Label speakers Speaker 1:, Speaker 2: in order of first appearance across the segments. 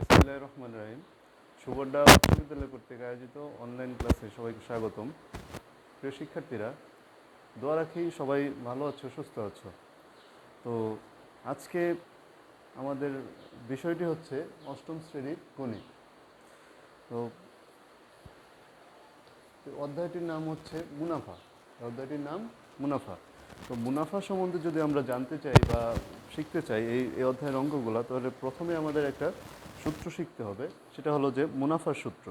Speaker 1: বিসমিল্লাহির রহমানির রহিম। সুবর্ণা উচ্চ বিদ্যালয় কর্তৃক আয়োজিত অনলাইন ক্লাসে সবাইকে স্বাগতম। প্রিয় শিক্ষার্থীরা, দোয়া রাখি সবাই ভালো আছো, সুস্থ আছো। তো আজকে আমাদের বিষয়টি হচ্ছে অষ্টম শ্রেণীর গণিত। তো অধ্যায়টির নাম হচ্ছে মুনাফা। অধ্যায়টির নাম মুনাফা। তো মুনাফা সম্বন্ধে যদি আমরা জানতে চাই বা শিখতে চাই এই অধ্যায়ের অঙ্কগুলো, তাহলে প্রথমে আমাদের একটা সূত্র শিখতে হবে। সেটা হলো যে মুনাফার সূত্র।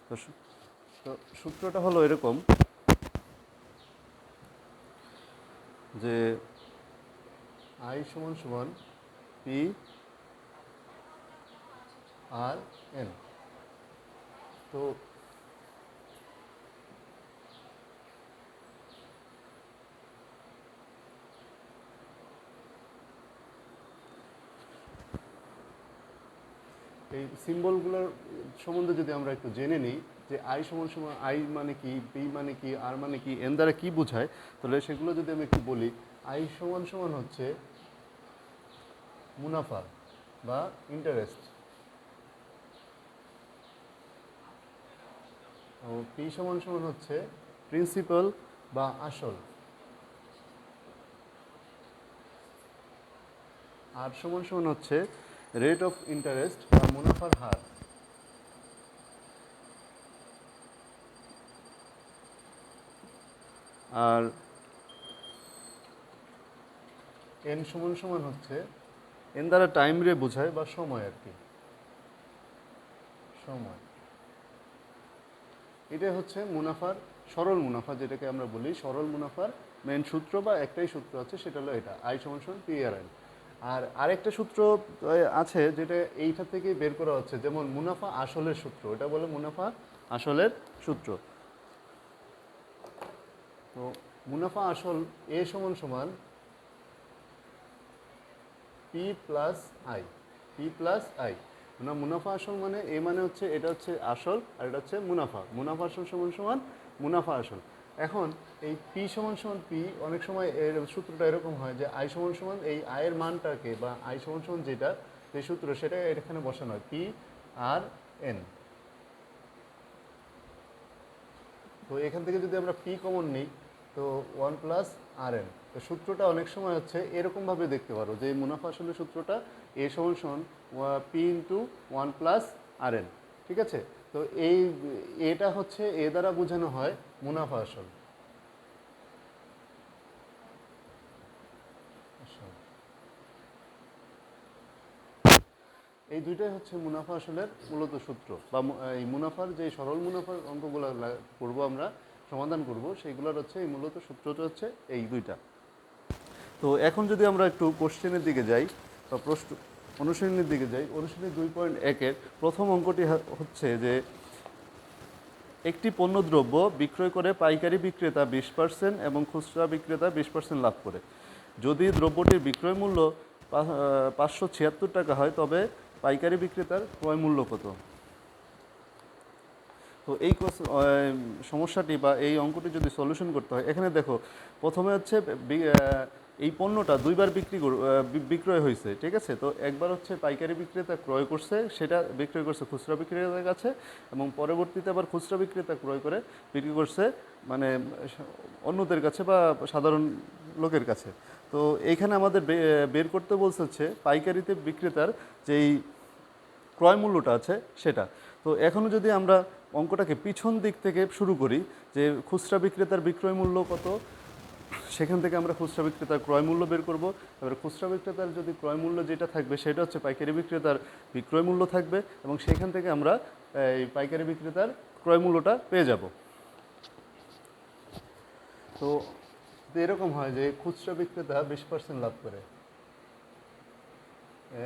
Speaker 1: তো তো সূত্রটা হলো এরকম যে আই সমান সমান পি আর এন। তো এই সিম্বলগুলোর সম্বন্ধে যদি আমরা একটু জেনে নিই, যে আই সমান সমান আই মানে কি, পি মানে কি, আর মানে কি, এন দ্বারা কি বোঝায়, তাহলে সেগুলো যদি আমি একটু বলি। আই সমান সমান হচ্ছে মুনাফা বা ইন্টারেস্ট, ও পি সমান সমান হচ্ছে প্রিন্সিপাল বা আসল, আর সমান সমান হচ্ছে রেট অফ ইন্টারেস্ট বা মুনাফার হার, আর এন সমান সমান হচ্ছে এন দ্বারা টাইম রে বোঝায় বা সময় আর কি, সময়। এটা হচ্ছে মুনাফার সরল মুনাফা, যেটাকে আমরা বলি সরল মুনাফার মেন সূত্র বা একটাই সূত্র আছে, সেটা হলো এটা আই সমান সমান পি আর এন। আর আরেকটা সূত্র আছে যেটা এইটা থেকে বের করা হচ্ছে, যেমন মুনাফা আসলের সূত্র, এটা বলে মুনাফা আসলের সূত্র। তো মুনাফা আসল এ সমান সমান P plus I, P plus I. মুনাফা আসল মানে এ মানে হচ্ছে, এটা হচ্ছে আসল আর এটা হচ্ছে মুনাফা। মুনাফা আসল সমান সমান মুনাফা আসল। এখন এই পি সমান সমান পি, অনেক সময় এর সূত্রটা এরকম হয় যে আই সমান সমান এই আয়ের মানটাকে বা আই সমান সমান যেটা যে সূত্র, সেটা এখানে বসানো হয় পি আর এন। তো এখান থেকে যদি আমরা পি কমন নিই, তো ওয়ান প্লাস আর এন। তো সূত্রটা অনেক সময় হচ্ছে এরকমভাবে দেখতে পারো যে মুনাফা আসলে সূত্রটা এ সমান সমান পি ইন্টু ওয়ান প্লাস আর এন। ঠিক আছে? তো এই এটা হচ্ছে এ দ্বারা বোঝানো হয় মুনাফা আসল। এই দুইটাই হচ্ছে মুনাফা আসলের মূলত সূত্র, বা এই মুনাফার যে সরল মুনাফার অঙ্কগুলো করবো আমরা, সমাধান করব, সেইগুলোর হচ্ছে এই মূলত সূত্রটা হচ্ছে এই দুইটা। তো এখন যদি আমরা একটু কোশ্চেনের দিকে যাই বা প্রশ্ন অনুশীলনের দিকে যাই, অনুশীলনী 2.1-এর প্রথম অঙ্কটি হচ্ছে যে একটি পণ্যদ্রব্য বিক্রয় করে পাইকারি বিক্রেতা 20% এবং খুচরা বিক্রেতা 20% লাভ করে। যদি দ্রব্যটির বিক্রয় মূল্য 576 টাকা হয়, তবে পাইকারি বিক্রেতার ক্রয় মূল্য কত? তো এই সমস্যাটি বা এই অঙ্কটি যদি সলিউশন করতে হয়, এখানে দেখো প্রথমে হচ্ছে এই পণ্যটা দুইবার বিক্রয় হয়েছে। ঠিক আছে? তো একবার হচ্ছে পাইকারি বিক্রেতা ক্রয় করছে, সেটা বিক্রয় করছে খুচরা বিক্রেতার কাছে, এবং পরবর্তীতে আবার খুচরা বিক্রেতা ক্রয় করে বিক্রি করছে মানে অন্যদের কাছে বা সাধারণ লোকের কাছে। তো এইখানে আমাদের বের করতে বলছে হচ্ছে পাইকারিতে বিক্রেতার যেই ক্রয় মূল্যটা আছে সেটা। তো এখনও যদি আমরা অঙ্কটাকে পিছন দিক থেকে শুরু করি, যে খুচরা বিক্রেতার বিক্রয় মূল্য কত, সেখান থেকে আমরা খুচরা বিক্রেতার ক্রয় মূল্য বের করব। এবার খুচরা বিক্রেতার যদি ক্রয় মূল্য যেটা থাকবে, সেটা হচ্ছে পাইকারি বিক্রেতার বিক্রয় মূল্য থাকবে, এবং সেখান থেকে আমরা এই পাইকারি বিক্রেতার ক্রয় মূল্যটা পেয়ে যাব। তো এরকম হয় যে খুচরা বিক্রেতা 20% লাভ করে,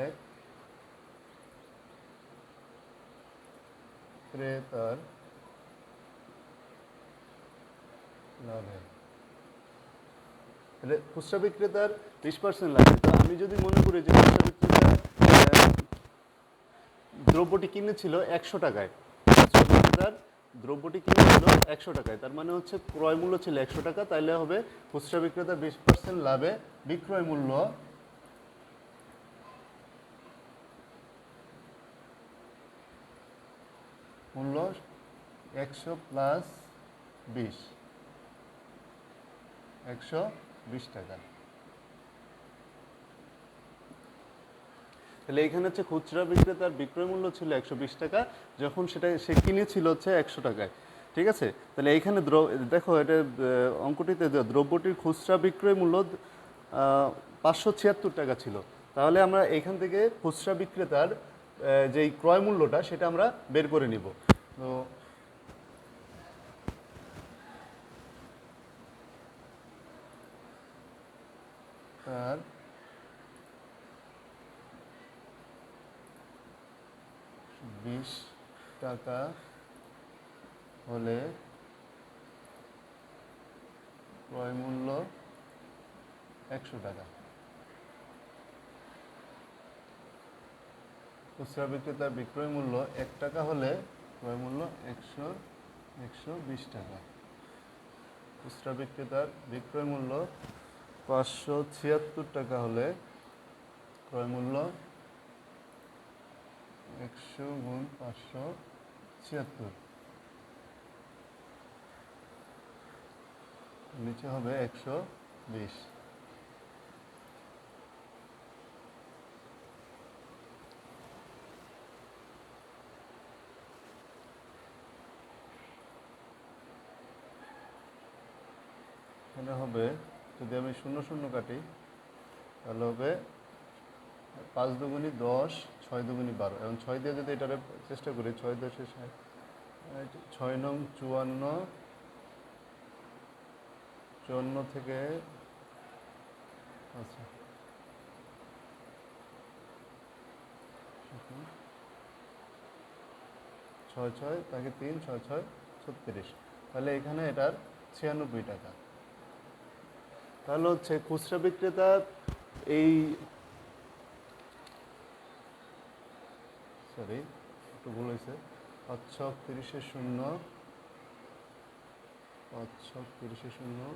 Speaker 1: এক ক্রেতার লাভে, তাহলে খুচরা বিক্রেতার 20% লাভে। তো আমি যদি মনে করি যে খুচরা বিক্রেতা দ্রব্যটি কিনেছিল 100 টাকায়, খুচরা বিক্রেতার দ্রব্যটি কিনেছিল 100 টাকায়, তার মানে হচ্ছে ক্রয় মূল্য ছিল 100 টাকা, তাইলে হবে খুচরা বিক্রেতার 20% লাভে বিক্রয় মূল্য মূল্য 100 প্লাস 20, 120 টাকা। তাহলে এখানে হচ্ছে খুচরা বিক্রেতার বিক্রয় মূল্য ছিল 120 টাকা, যখন সেটা সে কিনেছিল হচ্ছে 100 টাকায়। ঠিক আছে, তাহলে এইখানে দেখো এটা অঙ্কটিতে দ্রব্যটির খুচরা বিক্রয় মূল্য 576 টাকা ছিল। তাহলে আমরা এখান থেকে খুচরা বিক্রেতার যেই ক্রয় মূল্যটা সেটা আমরা বের করে নিব। তো তার বিশ টাকা হলে ক্রয় মূল্য 100 টাকা। খুচরা বিক্রেতার বিক্রয় মূল্য 1 টাকা হলে ক্রয় মূল্য 120 টাকা। খুচরা বিক্রেতার বিক্রয় মূল্য 576 টাকা হলে ক্রয় মূল্য 100 গুণ 576, নিচে হবে 120। এখানে হবে, যদি আমি 0 0 কাটি তাহলে হবে 5 দুগুণি 10, 6 দুগুণি 12, এবং 6 দিয়ে যদি এটার চেষ্টা করি, 6 10 6 নং 54, 54 থেকে আচ্ছা 6 6 তাকে 3 6 6 36, তাহলে এখানে এটার 96 টাকা। তাহলে হচ্ছে খুচরা বিক্রেতা এই সরি একটু ভুল হয়েছে, 5 ছক 30 0, 5 ছক 30 0,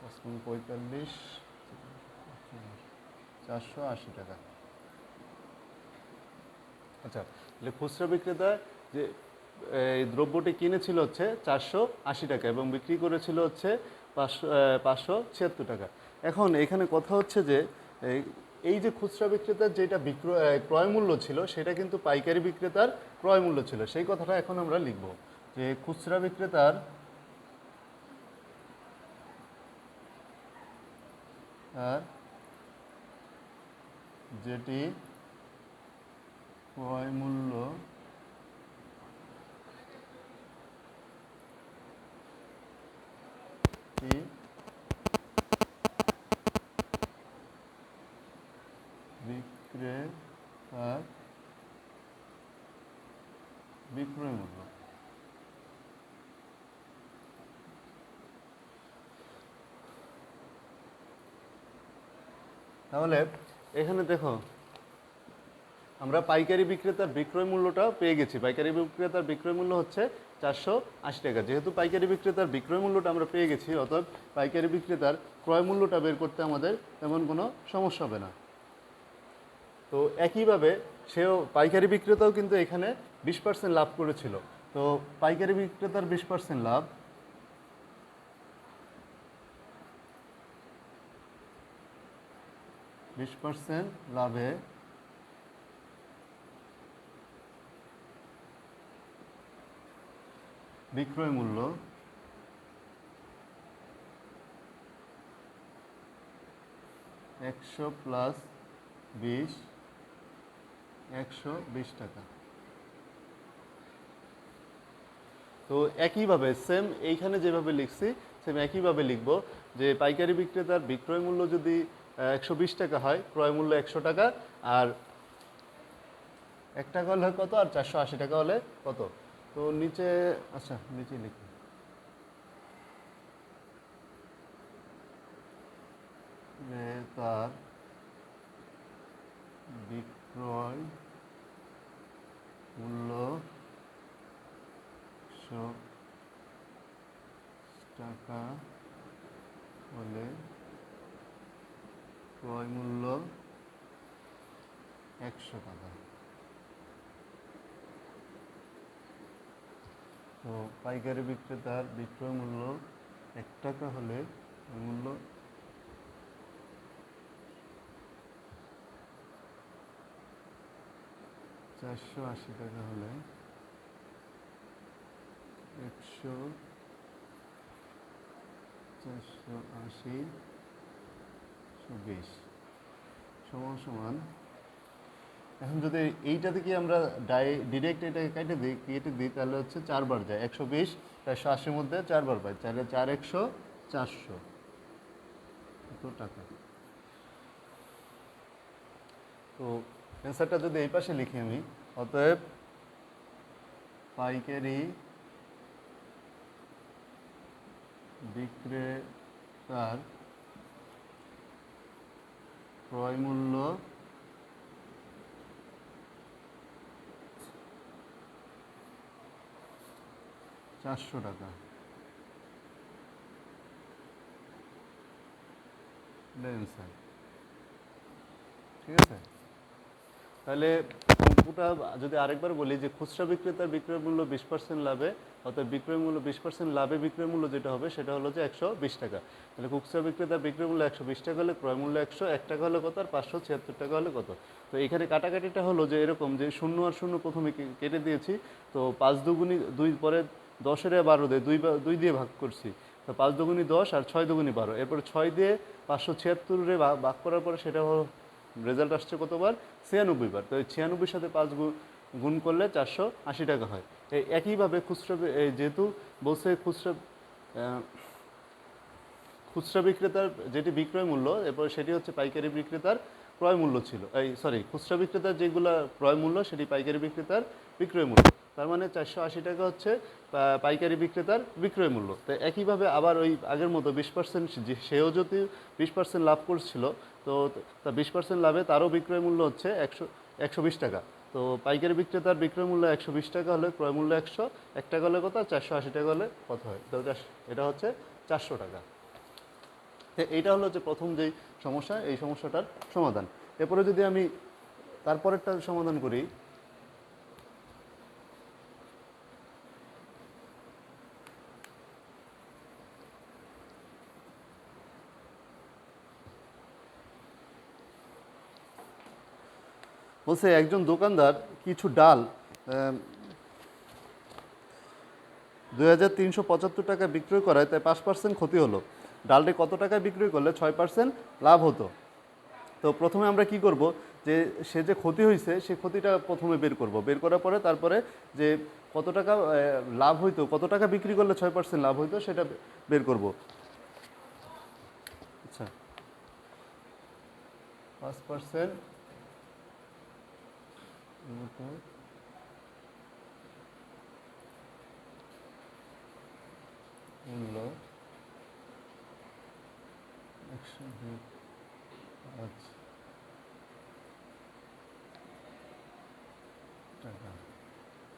Speaker 1: 5 45, 480 টাকা। আচ্ছা, তাহলে খুচরা বিক্রেতা যে এই দ্রব্যটি কিনেছিল হচ্ছে 480 টাকা এবং বিক্রি করেছিল হচ্ছে 576 টাকা। এখন এখানে কথা হচ্ছে যে এই যে খুচরা বিক্রেতার যেটা ক্রয় মূল্য ছিল সেটা কিন্তু পাইকারি বিক্রেতার ক্রয় মূল্য ছিল, সেই কথাটা এখন আমরা লিখব যে খুচরা বিক্রেতার যেটি ক্রয় মূল্য বিক্রেতার বিক্রয় মূল্য। তাহলে এখানে দেখো আমরা পাইকারি বিক্রেতার বিক্রয় মূল্যটা পেয়ে গেছি। পাইকারি বিক্রেতার বিক্রয় মূল্য হচ্ছে 480 টাকা। যেহেতু পাইকারি বিক্রেতার বিক্রয় মূল্যটা আমরা পেয়ে গেছি, অতএব পাইকারি বিক্রেতার ক্রয় মূল্যটা বের করতে আমাদের তেমন কোনো সমস্যা হবে না। তো একইভাবে পাইকারি বিক্রেতাও কিন্তু এখানে 20% লাভ করেছিল। তো পাইকারি বিক্রেতার 20% লাভ, লাভে বিক্রয় মূল্য 100 প্লাস 20, 120 টাকা। তো একইভাবে সেম এইখানে যেভাবে লিখছি সেম একইভাবে লিখব যে পাইকারি বিক্রেতার বিক্রয় মূল্য যদি 120 টাকা হয়, ক্রয় মূল্য 100 টাকা, আর 1 টাকা হলে কত, আর 480 টাকা হলে কত। তো নিচে আচ্ছা নিচে লিখি তার বিক্রয় মূল্য 100 টাকা হলে ক্রয় মূল্য 100 টাকা। তো পাইকারি বিক্রেতার বিক্রয় মূল্য 1 টাকা হলে মূল্য 480 টাকা হলে 100 480 120 সমান সমান। এখন যদি এইটা থেকে আমরা ডিরেক্ট এটাকে কেটে দিই তাহলে হচ্ছে 4 বার যায়, 120 480 মধ্যে 4 বার পাই, তাহলে 4 100 400 এত টাকা। তো অ্যান্সারটা যদি এই পাশে লিখি আমি, অতএব পাইকারি বিক্রেতার ক্রয় মূল্য 400 টাকা। অ্যান্সার ঠিক আছে। তাহলে অঙ্কটা যদি আরেকবার বলি যে খুচরা বিক্রেতার বিক্রয় মূল্য 20% লাভে, অর্থাৎ বিক্রয় মূল্য 20% লাভে বিক্রয় মূল্য যেটা হবে সেটা হলো যে 120 টাকা। তাহলে খুচরা বিক্রেতার বিক্রয় মূল্য 120 টাকা হলে ক্রয় মূল্য 1 টাকা হলে কত, আর 576 টাকা হলে কত। তো এখানে কাটাকাটিটা হলো যে এরকম যে 0 আর 0 প্রথমে কেটে দিয়েছি, তো 5 দুগুণি 2, পরে 10-এর 12 দিয়ে 2 দিয়ে ভাগ করছি, তো 5 দুগুণি 10 আর 6 দুগুণি 12, এরপরে 6 দিয়ে 576-রে ভাগ করার পরে সেটা হলো রেজাল্ট আসছে কতবার, 96 বার। তো এই 96 সাথে 5 গুণ করলে 480 টাকা হয়। এই একইভাবে খুচরা যেহেতু বলছে খুচরা বিক্রেতার যেটি বিক্রয় মূল্য, এরপর সেটি হচ্ছে পাইকারি বিক্রেতার ক্রয় মূল্য ছিল, খুচরা বিক্রেতার যেগুলো ক্রয় মূল্য সেটি পাইকারি বিক্রেতার বিক্রয় মূল্য। তার মানে 480 টাকা হচ্ছে পাইকারি বিক্রেতার বিক্রয় মূল্য। তো একইভাবে আবার ওই আগের মতো 20%, সেও যদি 20% লাভ করছিল, তো তার 20% লাভে তারও বিক্রয় মূল্য হচ্ছে 120 টাকা। তো পাইকারি বিক্রেতার বিক্রয় মূল্য 120 টাকা হলে ক্রয় মূল্য 1 টাকা হলে কত, 480 টাকা হলে কত হয়, তো এটা হচ্ছে 400 টাকা। এইটা হলো যে প্রথম যেই সমস্যা, এই সমস্যাটার সমাধান। এরপরে যদি আমি তারপরেরটা সমাধান করি, বলছে একজন দোকানদার কিছু ডাল 2375 টাকা বিক্রয় করায়, তাই 5% ক্ষতি হলো। ডালটি কত টাকায় বিক্রয় করলে 6% লাভ হতো। তো প্রথমে আমরা কি করব, যে সে যে ক্ষতি হয়েছে সেই ক্ষতিটা প্রথমে বের করব, বের করার পরে তারপরে যে কত টাকা লাভ হইতো, কত টাকা বিক্রি করলে 6% লাভ হইতো সেটা বের করব। আচ্ছা, 5% মূল্য 105 টাকা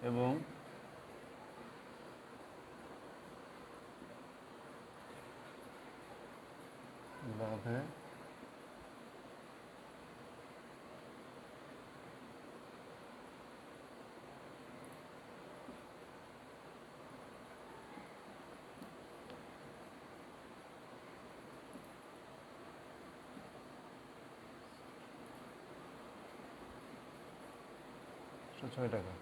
Speaker 1: এবং লাভে ছয় টাকা।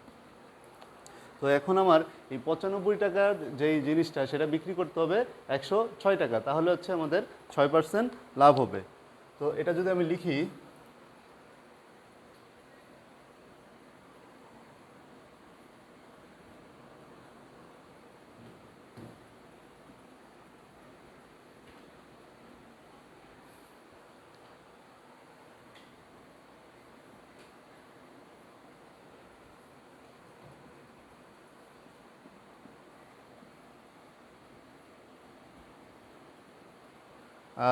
Speaker 1: তো এখন আমার এই 95 টাকার যেই জিনিসটা সেটা বিক্রি করতে হবে 106 টাকা, তাহলে হচ্ছে আমাদের 6% লাভ হবে। তো এটা যদি আমি লিখি,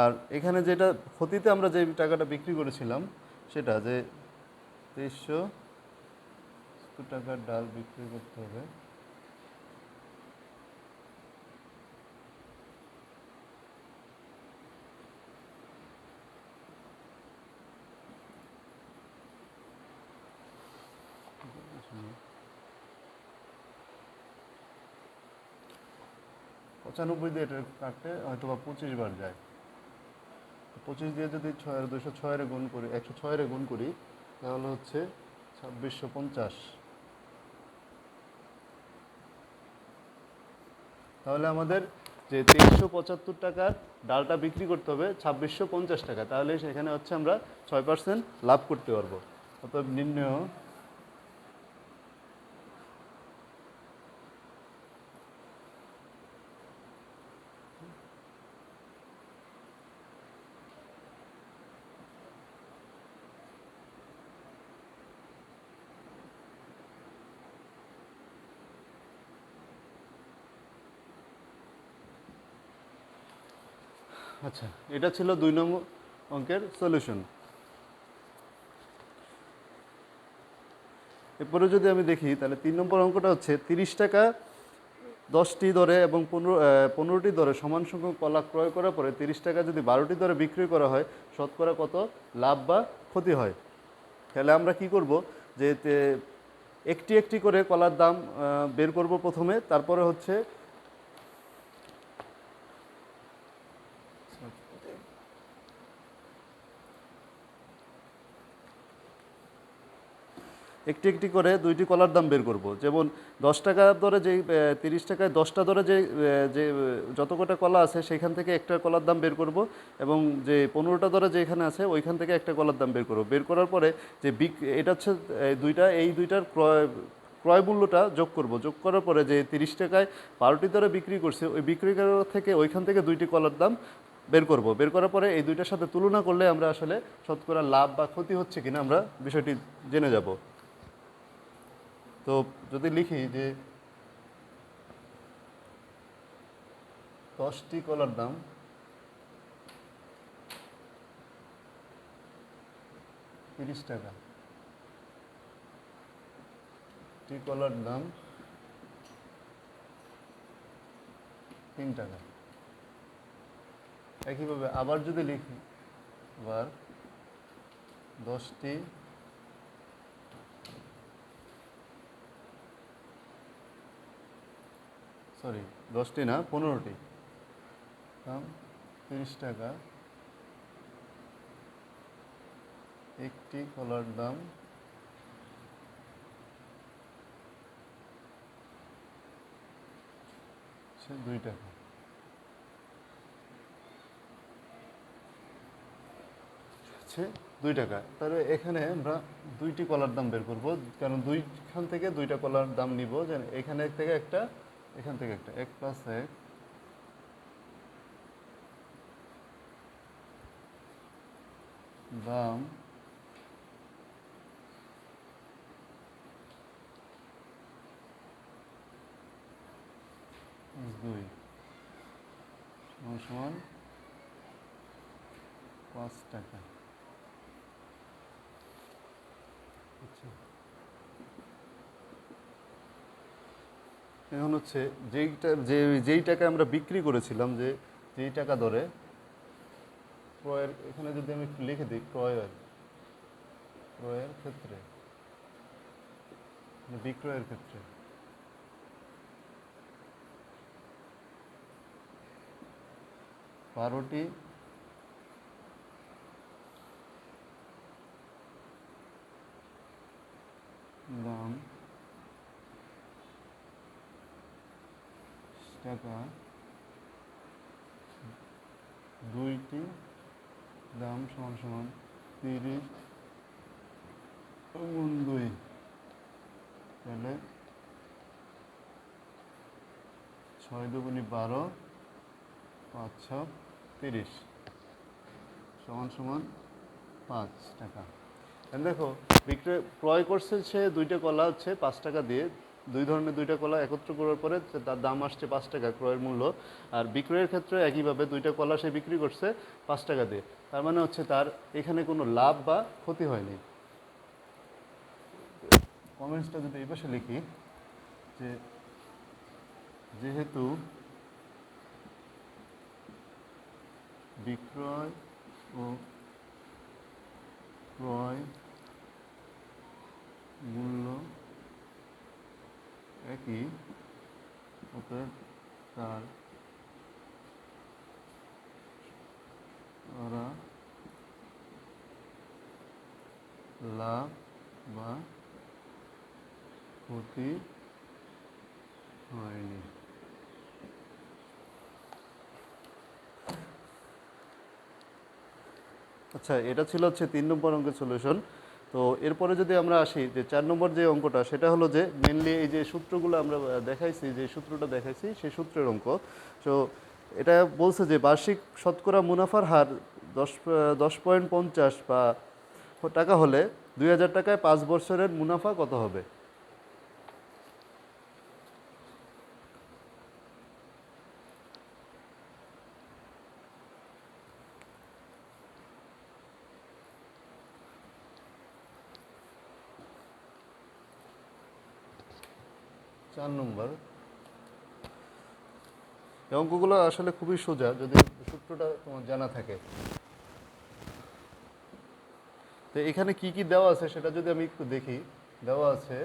Speaker 1: আর এখানে যেটা ক্ষতিতে আমরা যে টাকাটা বিক্রি করেছিলাম সেটা যে 2300 টাকার ডাল বিক্রি করতে হবে, 95 দিয়ে এটা কাটতে হয়তো বা 25 বার যায়। 25 দিয়ে যদি 206 এর গুণ করি, 106 এর গুণ করি, তাহলে হচ্ছে 2650। তাহলে আমাদের যে 2375 টাকার ডালটা বিক্রি করতে হবে 2650 টাকা, তাহলে সেখানে হচ্ছে আমরা 6% লাভ করতে পারবো। অতএব নির্ণয় আচ্ছা, এটা ছিল 2 নম্বর অঙ্কের সলিউশন। এরপরে যদি আমি দেখি তাহলে 3 নম্বর অঙ্কটা হচ্ছে 30 টাকা 10টি দরে এবং 15টি দরে সমান সংখ্যক কলা ক্রয় করার পরে 30 টাকা যদি 12টি দরে বিক্রি করা হয়, শতকরা কত লাভ বা ক্ষতি হয়। তাহলে আমরা কি করব, যে একটি একটি করে কলার দাম বের করব প্রথমে, তারপরে হচ্ছে একটি একটি করে দুইটি কলার দাম বের করব। যেমন 10 টাকা দরে যেই 30 টাকায় 10টা দরে যে যত কটা কলা আছে সেইখান থেকে একটা কলার দাম বের করব, এবং যে 15টা দরে যেখানে আছে ওইখান থেকে একটা কলার দাম বের করব। বের করার পরে যে এটা হচ্ছে এই দুইটার ক্রয় মূল্যটা যোগ করব। যোগ করার পরে যে 30 টাকায় 12টি দরে বিক্রি করছে ওই বিক্রি করার থেকে ওইখান থেকে দুইটি কলার দাম বের করব। বের করার পরে এই দুইটার সাথে তুলনা করলে আমরা আসলে শতকরা লাভ বা ক্ষতি হচ্ছে কিনা আমরা বিষয়টি জেনে যাব। তো যদি লিখি যে 10টি কলার দাম 30 টাকা, টি কলার দাম 3 টাকা। একইভাবে আবার যদি লিখি, আবার 10টি সরি 10টি না 15টি দাম 30 টাকা, একটি কলার দাম 2 টাকা। হচ্ছে 2 টাকা। তাহলে এখানে আমরা দুইটি কলার দাম বের করব, কারণ দুইখান থেকে দুইটা কলার দাম নিব। যে এখানে থেকে একটা, এখান থেকে একটা, 1 + 1 দাম +2 সমান 5 টাকা। আচ্ছা, এখন হচ্ছে যেই টাকা আমরা বিক্রি করেছিলাম, যেই টাকা দরে ক্রয়ের, এখানে যদি আমি একটু লিখে দিই ক্রয়ের ক্ষেত্রে, বিক্রয়ের ক্ষেত্রে 12টি দাম টাকা, দুইটি দাম সমান সমান 30 গুণ 2, তাহলে 6 দুগুণে 12, 5 × 30 সমান সমান 5 টাকা। দেখো, ক্রয় করছে সে দুইটা কলা হচ্ছে 5 টাকা দিয়ে, দুই ধরনের দুইটা কলা একত্র করার পরে তার দাম আসছে 5 টাকা ক্রয়ের মূল্য। আর বিক্রয়ের ক্ষেত্রে একইভাবে দুইটা কলা সে বিক্রি করছে 5 টাকা দিয়ে। তার মানে হচ্ছে তার এখানে কোনো লাভ বা ক্ষতি হয়নি। কমেন্টসটা যদি এই পাশে লিখি, যে যেহেতু বিক্রয় ও ক্রয় মূল্য একই, অতএব তার ওরা লাভ বা ক্ষতি হয়নি। আচ্ছা, এটা ছিল হচ্ছে 3 নম্বর অঙ্কের সলিউশন। তো এরপরে যদি আমরা আসি যে 4 নম্বর যে অঙ্কটা, সেটা হলো যে মেনলি এই যে সূত্রগুলো আমরা দেখাইছি, যে সূত্রটা দেখাইছি সেই সূত্রের অঙ্ক। তো এটা বলছে যে বার্ষিক শতকরা মুনাফার হার 10.50 বা টাকা হলে 2000 টাকায় 5 বছরের মুনাফা কত হবে? চার নম্বর এই অঙ্কগুলো আসলে খুবই সোজা যদি সূত্রটা তোমার জানা থাকে। তো এখানে কি কি দেওয়া আছে সেটা যদি আমি একটু দেখি। দেওয়া আছে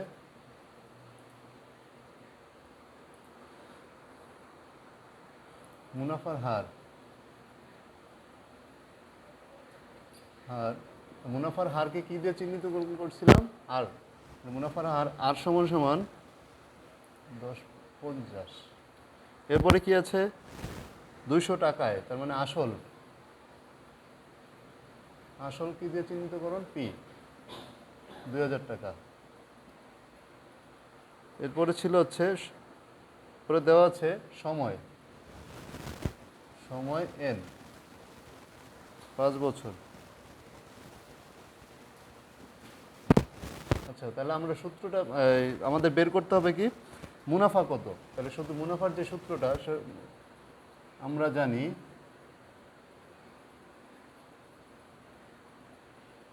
Speaker 1: মুনাফার হার হার মুনাফার হারকে কি দিয়ে চিহ্নিত করছিলাম? আর মুনাফার হার আর সমান সমান 10.50। এরপরে কি আছে? 200 টাকায়, তার মানে আসল। আসল কি দিয়ে চিহ্নিত করুন? পি, 2000 টাকা। এরপরে ছিল হচ্ছে, পরে দেওয়া আছে সময়, সময় এন, 5 বছর। আচ্ছা, তাহলে আমরা সূত্রটা আমাদের বের করতে হবে কি মুনাফা কত। তাহলে শুধু মুনাফার যে সূত্রটা আমরা জানি,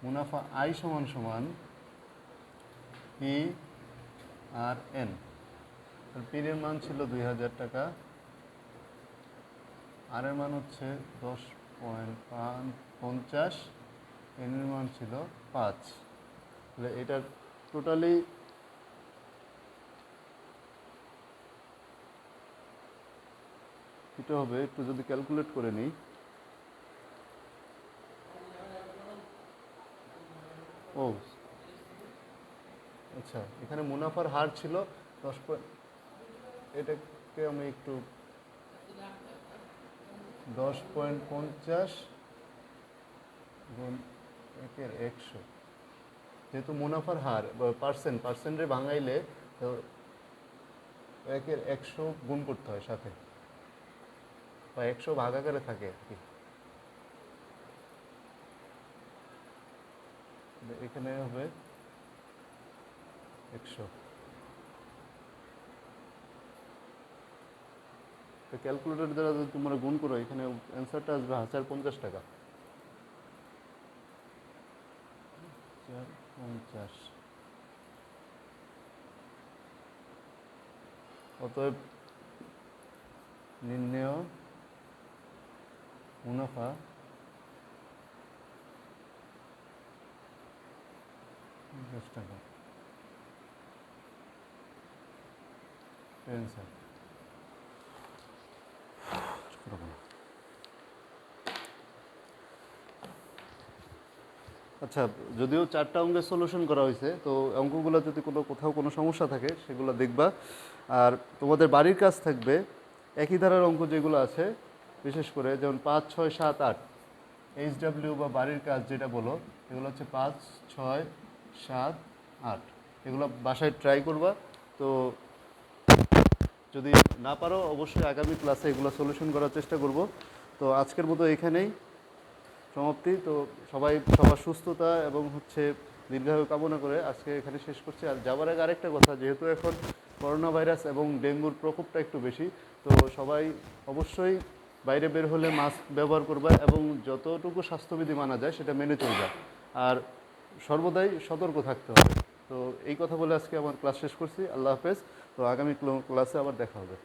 Speaker 1: মুনাফা আই সমান সমান পি আর এন। পির এর মান ছিল 2000 টাকা, আর এর মান হচ্ছে 10.50, এন এর মান ছিল 5। তাহলে এটার টোটালি এটা হবে, একটু যদি ক্যালকুলেট করে নিই। ও আচ্ছা, এখানে মুনাফার হার ছিল 10, এটাকে আমি একটু 10.50 গুণ 1/100, যেহেতু মুনাফার হার পার্সেন্টে ভাঙাইলে তো 1/100 গুণ করতে হয় সাথে, বা 100 ভাগাকারে থাকে আর কি। এখানে হবে 100। তো ক্যালকুলেটর দ্বারা যদি তোমরা গুণ করো, এখানে অ্যান্সারটা আসবে 1050 টাকা। 1050। অতএব নির্ণেয় মুনাফা 50 টাকা। অ্যান্সার। আচ্ছা, যদিও 4টা অঙ্কের সলিউশন করা হয়েছে, তো অঙ্কগুলো যদি কোথাও কোনো সমস্যা থাকে সেগুলো দেখবা। আর তোমাদের বাড়ির কাজ থাকবে একই ধারার অঙ্ক যেগুলো আছে, বিশেষ করে যেমন 5, 6, 7, 8 HW বা বাড়ির কাজ যেটা বলো, এগুলো হচ্ছে 5, 6, 7, 8। এগুলো বাসায় ট্রাই করবা। তো যদি না পারো অবশ্যই আগামী ক্লাসে এগুলো সলিউশন করার চেষ্টা করব। তো আজকের মতো এখানেই সমাপ্তি। তো সবার সুস্থতা এবং হচ্ছে দীর্ঘায়ু কামনা করে আজকে এখানে শেষ করছি। আর যাবার আগে আরেকটা কথা, যেহেতু এখন করোনা ভাইরাস এবং ডেঙ্গুর প্রকোপটা একটু বেশি, তো সবাই অবশ্যই বাইরে বের হলে মাস্ক ব্যবহার করবা এবং যতটুকু স্বাস্থ্যবিধি মানা যায় সেটা মেনে চলবা। আর সর্বদাই সতর্ক থাকতে হবে। তো এই কথা বলে আজকে আমার ক্লাস শেষ করছি। আল্লাহ হাফেজ। তো আগামী ক্লাসে আবার দেখা হবে।